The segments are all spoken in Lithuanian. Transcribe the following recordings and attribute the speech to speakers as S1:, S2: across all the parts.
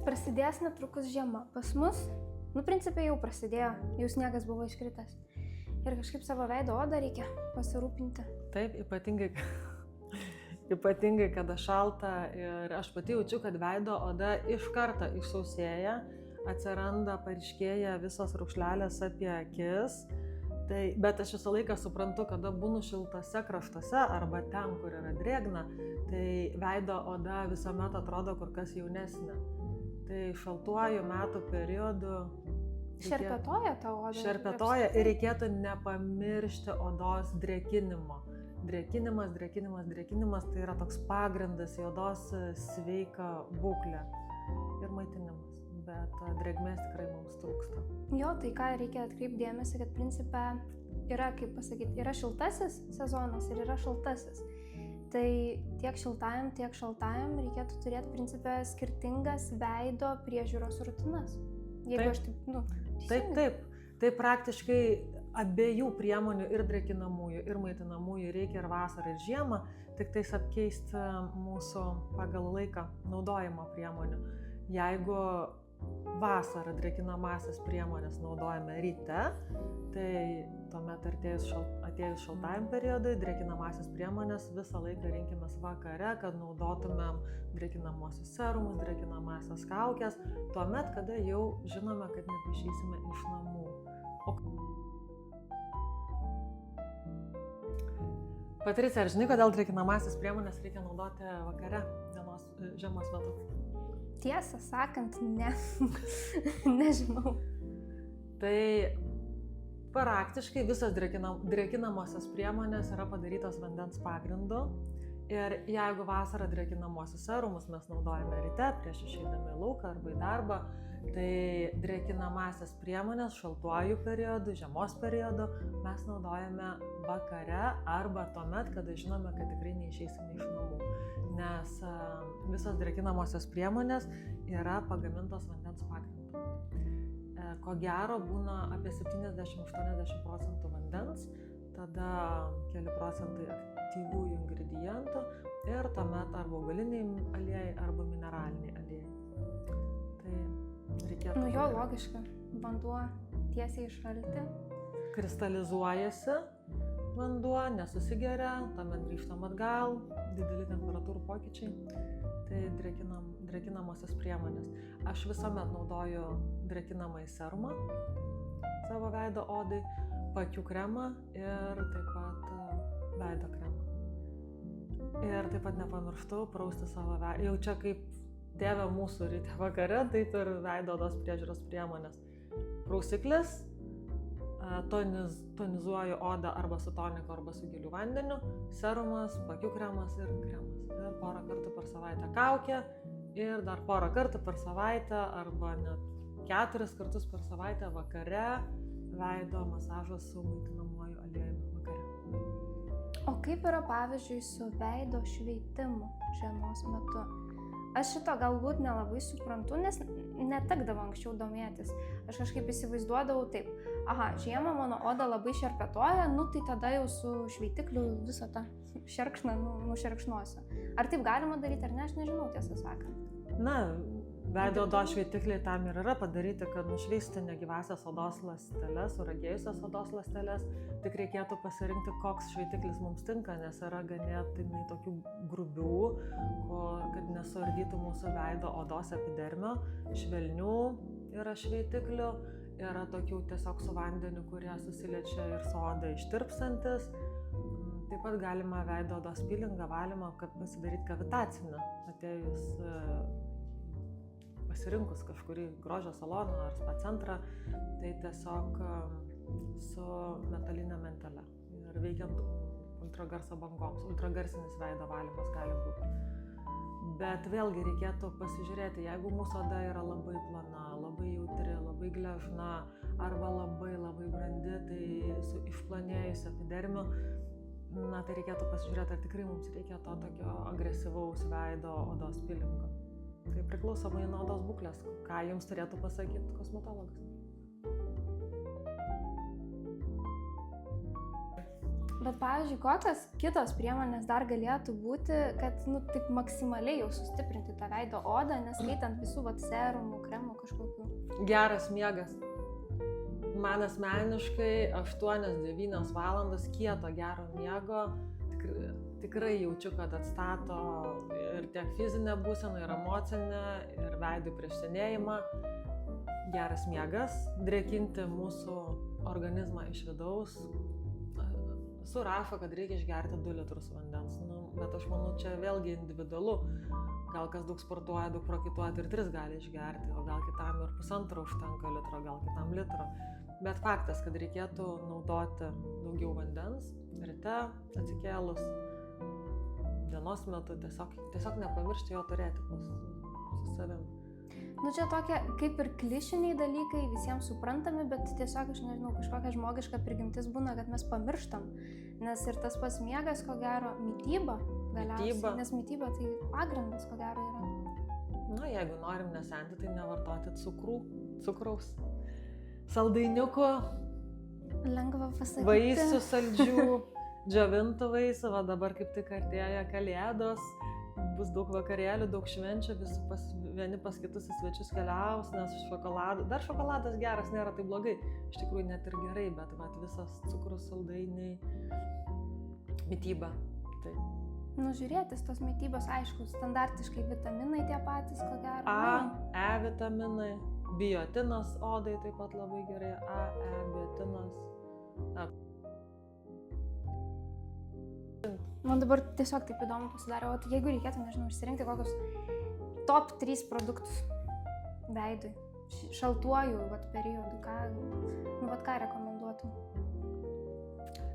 S1: Prasidės netrukus žiema. Pas mus, principai jau prasidėjo, jau sniegas buvo iškritęs. Ir kažkaip savo veido odą reikia pasirūpinti.
S2: Taip, ypatingai kada šalta ir aš pati jaučiu, kad veido oda iš karto išsausėja, atsiranda, paryškėja visos raukšlelės apie akis. Bet aš visą laiką suprantu, kada būnu šiltose kraštuose arba ten, kur yra drėgna, tai veido oda visuomet atrodo kur kas jaunesnė. Tai šaltuoju metų periodu
S1: Šerpetoja ta oda?
S2: Šerpetoja ir reikėtų nepamiršti odos drėkinimo. Drėkinimas tai yra toks pagrindas į odos sveiką būklę ir maitinimas, bet drėgmės tikrai mums trūksta.
S1: Jo, tai ką reikia atkreipti dėmesį, kad principe yra, kaip pasakyti, yra šiltasis sezonas ir yra šaltasis. Tai tiek šaltajam reikėtų turėti principe skirtingas veido priežiūros rutinas. Jeigu aš
S2: Taip. Tai praktiškai abiejų priemonių ir drėkinamųjų, ir maitinamųjų reikia ir vasarą, ir žiemą, tik tais apkeisti mūsų pagal laiką naudojimo priemonių. Jeigu vasarą drėkinamasias priemonės naudojame ryte, tai tuomet atėjus šaltajam periodui drėkinamasias priemonės visą laiką rinkimės vakare, kad naudotumėm drėkinamosius serumus, drėkinamasias kaukės, tuomet, kada jau žinome, kad nebeišeisime iš namų. Patricija, ar žinai, kodėl drėkinamasias priemonės reikia naudoti vakare žiemos metu?
S1: Tiesą sakant, ne. Nežinau.
S2: Tai praktiškai visas drėkinamosios priemonės yra padarytos vandens pagrindu. Ir jeigu vasarą drėkinamosius serumus mes naudojame ryte, prieš išeidami į lauką arba į darbą, tai drėkinamasias priemonės šaltuoju periodu, žiemos periodu mes naudojame vakare arba tuomet, kada žinome, kad tikrai neišeisime iš namų. Nes visos drėkinamosios priemonės yra pagamintos vandens pagrindu. Ko gero būna apie 70-80% vandens, tada keli procentai aktyviųjų ingredientų ir tuomet arba augaliniai aliejai arba mineraliniai aliejai. Tai reikėtų...
S1: Jo, logiška. Vanduo tiesiai iš šaltį.
S2: Kristalizuojasi vanduo, nesusigeria, tuomet grįžtam atgal, dideli temperatūrų pokyčiai, tai drėkinamosios priemonės. Aš visuomet naudoju drėkinamąjį serumą savo veido odai, paakių kremą ir taip pat veido kremą. Ir taip pat nepamirštu prausti savo veidą. Jau čia kaip tėvė mūsų ryte vakare, taip ir veido odos priežiūros priemonės. Prausiklis, tonizuoju odą arba su toniku, arba su giliu vandeniu, serumas, paakių kremas ir kremas. Ir porą kartų per savaitę kaukė ir dar porą kartų per savaitę arba net 4 kartus per savaitę vakare veido masažas su maitinamuoju aliejumi vakare.
S1: O kaip yra pavyzdžiui su veido šveitimu žiemos metu? Aš šito galbūt nelabai suprantu, nes netekdavo anksčiau domėtis. Aš kažkaip įsivaizduodavau taip, žiemą mano oda labai šerpetoja, tai tada jau su šveitikliu visą tą šerkšną nušerkšnosiu. Ar taip galima daryti, ar ne, aš nežinau, tiesą sakant.
S2: Veido odos šveitikliai tam ir yra padaryti, kad nušveisti negyvasias odos ląsteles, suragėjusias odos ląsteles. Tik reikėtų pasirinkti, koks šveitiklis mums tinka, nes yra ganėtinai tokių grubių, kad nesuardytų mūsų veido odos epidermio. Švelnių yra šveitiklių, yra tokių tiesiog su vandeniu, kurie susiliečia ir su oda ištirpstantis. Taip pat galima veido odos pilingą valymą pasidaryti kavitacinę, atėjus pasirinkus kažkurį grožio saloną ar spa centrą, tai tiesiog su metalinė mentele ir veikiant ultragarso bangoms. Ultragarsinis veido valymas gali būti. Bet vėlgi reikėtų pasižiūrėti, jeigu mūsų oda yra labai plona, labai jautri, labai gležna arba labai brandi, tai su išplanėjusiu epidermiu, tai reikėtų pasižiūrėti, ar tikrai mums reikia to tokio agresyvaus veido odos pilingo. Tai priklausomai nuo odos būklės, ką jums turėtų pasakyti kosmetologas.
S1: Bet, pavyzdžiui, kokios kitos priemonės dar galėtų būti, kad, taip maksimaliai jau sustiprinti tą veido odą, neskaitant visų serumų, kremų kažkokių?
S2: Geras miegas. Man asmeniškai 8-9 valandas kieto gero miego tikrai jaučiu, kad atstato ir tiek fizinę būseną, ir emocinę, ir veidų prieš senėjimą. Geras miegas, drėkinti mūsų organizmą iš vidaus. Surašo, kad reikia išgerti 2 litrus vandens, bet aš manau, čia vėlgi individualu. Gal kas daug sportuoja, daug prakaituoja ir 3 gali išgerti, o gal kitam ir 1,5 užtenka litro, gal kitam litro. Bet faktas, kad reikėtų naudoti daugiau vandens, ryte atsikėlus, dienos metu, tiesiog nepamiršti jo turėti su savim.
S1: Čia tokie kaip ir klišiniai dalykai, visiems suprantami, bet tiesiog, aš nežinau, kažkokia žmogiška prigimtis būna, kad mes pamirštam. Nes ir tas pats miegas, ko gero, mityba galiausiai, nes mityba tai pagrindas, ko gero, yra.
S2: Jeigu norim nesenti, tai nevartoti cukraus, saldainiukų,
S1: lengva pasakyti,
S2: vaisių saldžių, džiovintų vaisių, va dabar kaip tik artėja Kalėdos. Bus daug vakarėlių, daug švenčių, vieni pas kitus į svečius keliaus, nes šokoladas geras nėra tai blogai, iš tikrųjų net ir gerai, bet visas cukrus, saldainiai, mityba. Tai.
S1: Žiūrėtis tos mitybos, aišku, standartiškai vitaminai tie patys, ko gero.
S2: E vitaminai, biotinas odai taip pat labai gerai, biotinas.
S1: Man dabar tiesiog taip įdomu pasidarė, o jeigu reikėtų, nežinau, išsirinkti kokius top 3 produktus veidui, šaltuoju periodu, ką rekomenduotum?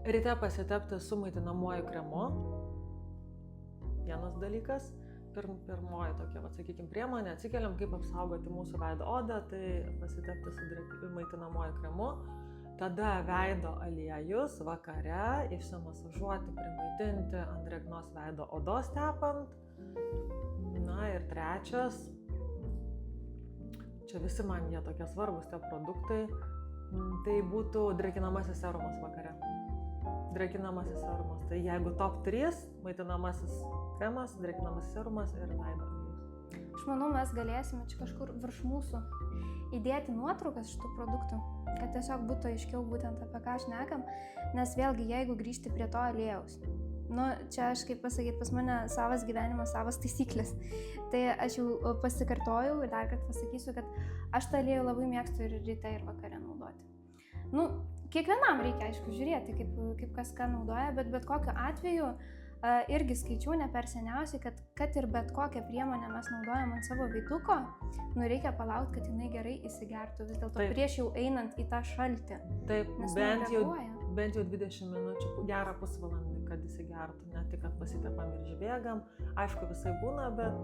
S2: Ryte pasitepti su maitinamuoju kremu, vienas dalykas, pirmoji tokia, sakykime, priemonė, atsikeliam, kaip apsaugoti mūsų veido odą, tai pasitepti su maitinamuoju kremu. Tada veido aliejus vakare, išsimasažuoti, primaitinti ant drėgnos veido odos tepant. Ir trečias, čia visi man jie tokie svarbus tie produktai, tai būtų drėkinamasis serumas vakare. Drėkinamasis serumas, tai jeigu top 3, maitinamasis kremas, drėkinamasis serumas ir veido aliejus.
S1: Aš manau, mes galėsime čia kažkur virš mūsų įdėti nuotraukas šitų produktų, kad tiesiog būtų aiškiau būtent apie ką šnekam, nes vėlgi, jeigu grįžti prie to aliejaus, čia aš kaip pasakyti, pas mane savas gyvenimas, savas taisyklės, tai aš jau pasikartojau ir dar kartą pasakysiu, kad aš tą aliejų labai mėgstu ir ryte ir vakare naudoti. Kiekvienam reikia, aišku, žiūrėti, kaip kas ką naudoja, bet kokiu atveju irgi skaičiau ne per seniausiai, kad ir bet kokią priemonę mes naudojam ant savo veiduko, reikia palaukti, kad jinai gerai įsigertų vis dėlto prieš jau einant į tą šaltį.
S2: Taip, bent jau 20 minučių, gerą pusvalandį, kad įsigertų, ne tik, kad pasitepam ir išbėgam. Aišku, visai būna, bet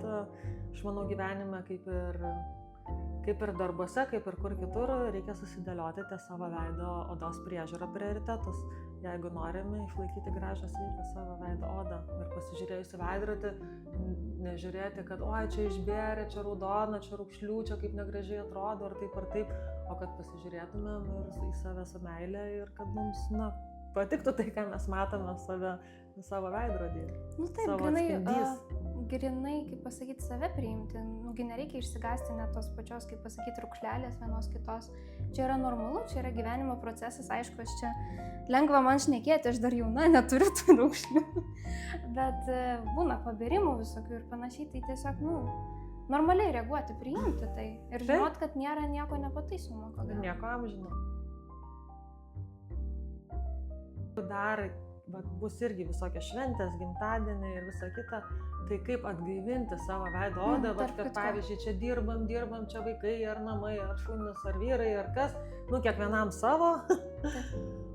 S2: aš manau gyvenime kaip ir darbuose, kaip ir kur kitur, reikia susidėlioti ties savo veido odos priežiūrą prioritetus. Jeigu norime išlaikyti gražią sveiką savo veido odą ir pasižiūrėjus į veidrodį, nežiūrėti, kad čia išbėrė, čia raudona, čia raukšlių, čia kaip negražiai atrodo ar taip, o kad pasižiūrėtumėm ir į save su meile ir kad mums, patiktų tai, ką mes matome savo veidrodį.
S1: Taip, grinai, kaip pasakyti, save priimti. Nereikia išsigąsti net tos pačios, kaip pasakyti, raukšlelės vienos kitos. Čia yra normalu, čia yra gyvenimo procesas, aišku, aš čia lengva man šnekėti, aš dar jauna, neturiu tų raukšlių. Bet būna pabėrimų visokių ir panašiai, tai tiesiog, normaliai reaguoti, priimti tai. Ir žinot, kad nėra nieko nepataisomo.
S2: Nieko amžino. Dar bus irgi visokios šventės, gimtadieniai ir visa kita. Tai kaip atgaivinti savo veido odą, kad pavyzdžiui, čia dirbam, čia vaikai, ar namai, ar šunys, ar vyrai, ar kas, kiekvienam savo.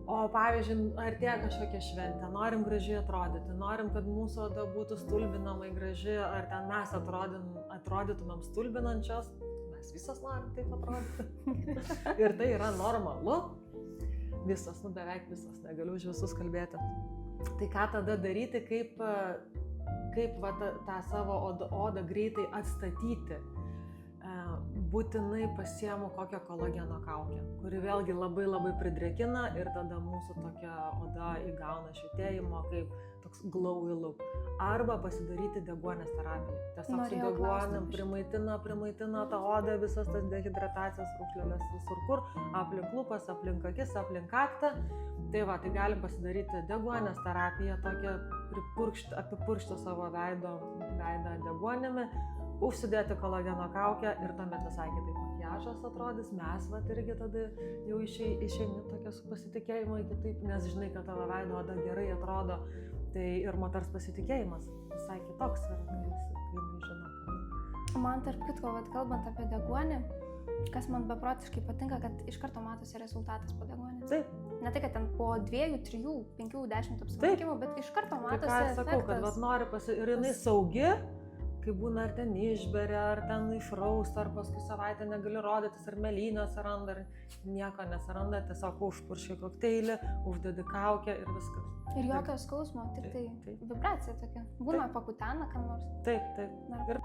S2: O pavyzdžiui, artėja kažkokia šventė, norim gražiai atrodyti, norim, kad mūsų oda būtų stulbinamai graži, ar ten mes atrodytumėm stulbinančios, mes visas norim taip atrodyti. Ir tai yra normalu. Visas, beveik visas, negaliu už visus kalbėti. Tai ką tada daryti, kaip tą savo odą greitai atstatyti? būtinai pasiemu kokią kolageno kaukę, kuri vėlgi labai labai pridrėkina ir tada mūsų tokia oda įgauna švytėjimo kaip toks glowy look. Arba pasidaryti deguonės terapiją. Tiesiog su
S1: Norėjau
S2: deguonėm
S1: klausti.
S2: primaitina tą odą, visas tas dehidratacijas, raukšlelės visur kur, aplink lūpas, aplink akis, aplink kaktą. Tai va, tai galim pasidaryti deguonės terapiją, tokią apipurkšti savo veidą deguonėmi, užsidėti kolageno kaukę ir tuomet visai kitaip makiažas atrodys. Mes va irgi tada jau išeini tokia su pasitikėjimu kitaip, nes žinai, kad tavo veido oda gerai atrodo. Tai ir moters pasitikėjimas visai kitoks yra, kai jinai žino.
S1: Man tarp kitko, vat, kalbant apie deguonį, kas man beprotiškai patinka, kad iš karto matosi rezultatas po deguonės.
S2: Taip.
S1: Ne tai, kad ten po 2, 3, 5, 10 apsilankymų, bet iš karto matosi
S2: Tai ką aš sakau, kad
S1: efektas.
S2: vat nori ir jinai saugi, kai būna ar ten išberia, ar ten išrausta, ar paskui savaitę negali rodytis, ar mėlynė atsiranda, ar nieko nesiranda, tiesiog užpurški kokteilį, uždedi kaukę ir viskas.
S1: Ir jokio skausmo, tik tai
S2: Taip.
S1: vibracija tokia. Būna pakutena, kam nors.
S2: Taip.
S1: Na.
S2: Ir